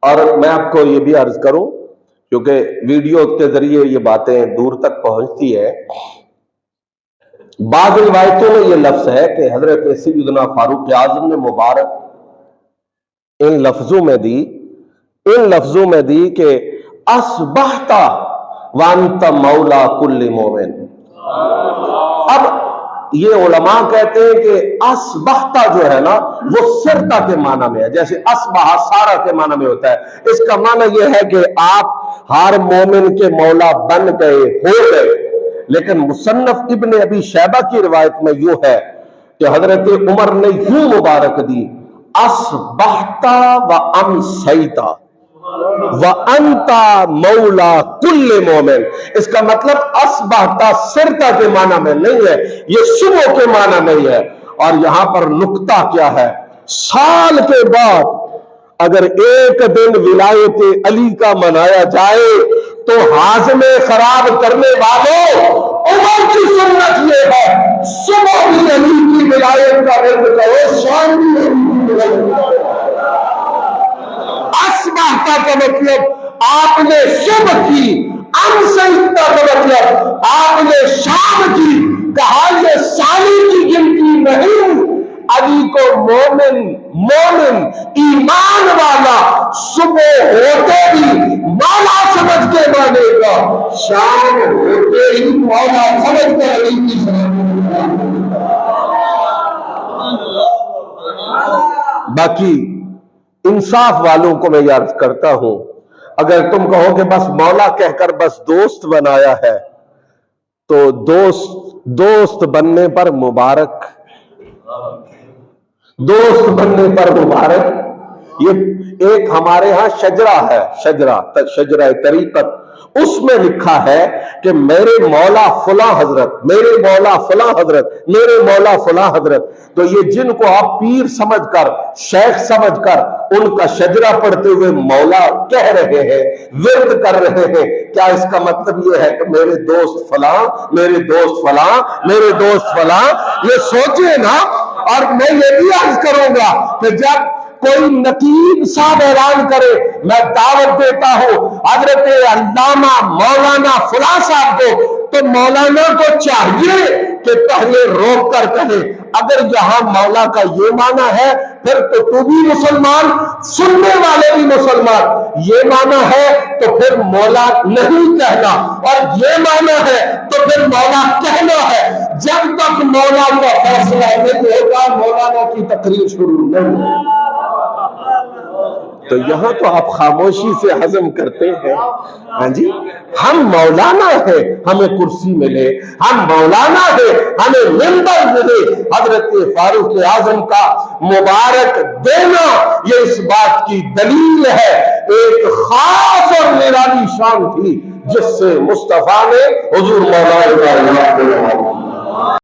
اور میں آپ کو یہ بھی عرض کروں کیونکہ ویڈیو کے ذریعے یہ باتیں دور تک پہنچتی ہے، بعض روایتوں میں یہ لفظ ہے کہ حضرت سیدنا فاروق اعظم نے مبارک ان لفظوں میں دی کہ اصبحت وانت مولا کل مومن۔ اب یہ علماء کہتے ہیں کہ اصبحتا جو ہے نا وہ سرتا کے معنی میں ہے، جیسے اصبح سارا کے معنی میں ہوتا ہے۔ اس کا معنی یہ ہے کہ آپ ہر مومن کے مولا بن گئے، ہو گئے۔ لیکن مصنف ابن ابی شیبہ کی روایت میں یوں ہے کہ حضرت عمر نے یوں مبارک دی، اصبحتا و امسیتا وَأَنْتَ مولا کل مومن۔ اس کا مطلب اصبحتا سرتا کے معنی میں نہیں ہے، یہ صبح کے معنی نہیں ہے۔ اور یہاں پر نکتہ کیا ہے، سال کے بعد اگر ایک دن ولایت علی کا منایا جائے تو ہاضمے خراب کرنے والوں عمر کی سنت یہ ہے، صبح بھی علی کی ولایت کا ورد کرو، شام بھی علی کی ولایت کا۔ اصبحتا کا مطلب آپ نے صبح کی، امسیتا کا مطلب آپ نے شام کی۔ کہا یہ سالی کی گنتی نہیں، علی کو مومن ایمان والا صبح ہوتے ہی مولا سمجھ کے مانے گا، شام ہوتے ہی مولا سمجھ کے علی کی سمجھ۔ باقی انصاف والوں کو میں یاد کرتا ہوں، اگر تم کہو کہ بس مولا کہہ کر بس دوست بنایا ہے تو دوست بننے پر مبارک، دوست بننے پر مبارک۔ یہ ایک ہمارے ہاں شجرہ ہے، شجرہ طریقت، اس میں لکھا ہے کہ میرے مولا فلاں حضرت، میرے مولا فلاں حضرت، میرے مولا فلاں حضرت۔ تو یہ جن کو آپ پیر سمجھ کر، شیخ سمجھ کر ان کا شجرہ پڑھتے ہوئے مولا کہہ رہے ہیں، ورد کر رہے ہیں، کیا اس کا مطلب یہ ہے کہ میرے دوست فلاں، میرے دوست فلاں، میرے دوست فلاں؟ یہ سوچیں نا۔ اور میں یہ بھی عرض کروں گا کہ جب کوئی نقیب صاحب اعلان کرے، میں دعوت دیتا ہوں حضرت علامہ مولانا فلاں صاحب کو، تو مولانا کو چاہیے کہ پہلے روک کر کہے اگر یہاں مولا کا یہ معنی ہے پھر تو بھی مسلمان، سننے والے بھی مسلمان، یہ معنی ہے تو پھر مولا نہیں کہنا، اور یہ معنی ہے تو پھر مولا کہنا ہے۔ جب تک مولا کا فیصلہ نہیں ہوگا مولانا کی تقریر شروع نہیں ہوگی۔ تو یہاں تو آپ خاموشی سے ہضم کرتے ہیں، ہاں جی، ہم مولانا ہیں ہمیں کرسی ملے، ہم مولانا ہیں ہمیں منبر ملے۔ حضرت فاروق اعظم کا مبارک دینا یہ اس بات کی دلیل ہے، ایک خاص اور نرالی شان تھی جس سے مصطفیٰ نے حضور مولا